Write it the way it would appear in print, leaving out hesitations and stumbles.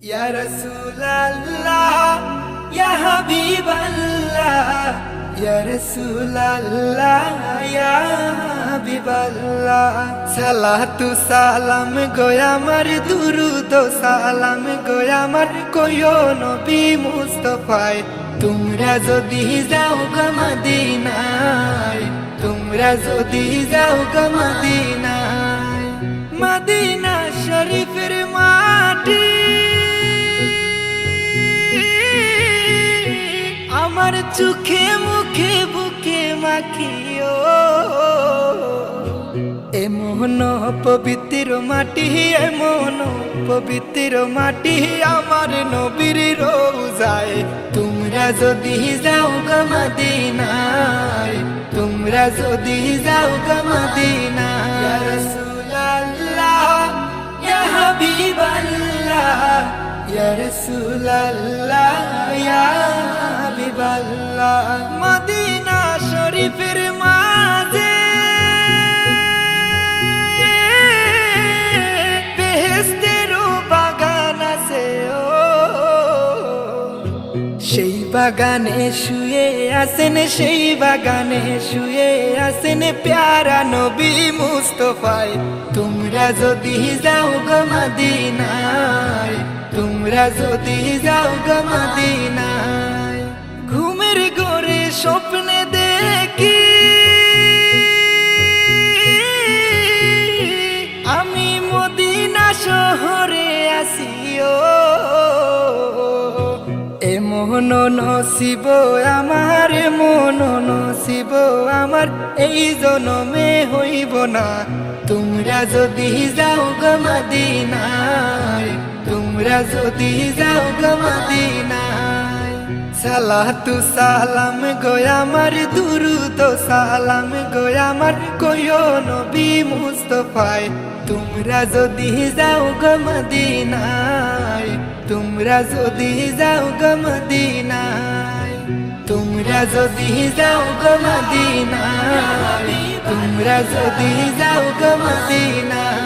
Ya Rasulallah, Ya Habiballah, Ya Rasulallah, Ya Habiballah. Salatu salam goya mar durud salam goya mar koyo Nabi Mustafaয় তোমরা যদি যাও গো মদিনায়, তোমরা যদি যাও গো মদিনায়, মদিনা শরীফের মাটি আমার চোখে মুখে বুকে মাখিও। এমন পবিত্র মাটি, এমন পবিত্র মাটি আমার নবীর রওজায় তোমরা যদি যাও গো মদিনায়, তোমরা যদি যাও গো মদিনায়। ইয়া রাসূলুল্লাহ, ইয়া হাবিবাল্লাহ, ইয়া রাসূলুল্লাহ, ইয়া হাবিবাল্লাহ। মদিনা শরীফের মাঝে বেহেশতেরও বাগান আছে ও, সেই বাগানে শুয়ে আছেন, সেই বাগানে শুয়ে আছেন প্যারা নবী মুস্তাফায় তোমরা যদি যাও গো মদিনায়, তোমরা যদি যাও গো মদিনায়। ঘুমের ঘরে স্বপ্নে দেখি আমি মদিনা শহরে আসিও। এমন নসিব আমার, এমন নসিব আমার এই জনমে হইব না তোমরা যদি যাও গো মদিনায়, তোমরা যদি যাও গো মদিনায়। সালাতু সালাম গোয়া আমার দুরুদ সালাম গোয়া আমার কইও নবী মুস্তাফায় তোমরা যদি যাও গো মদিনায়, তোমরা যদি যাও গো মদিনায়, তোমরা যদি যাও গো মদিনায়, তোমরা যদি যাও গো মদিনায়।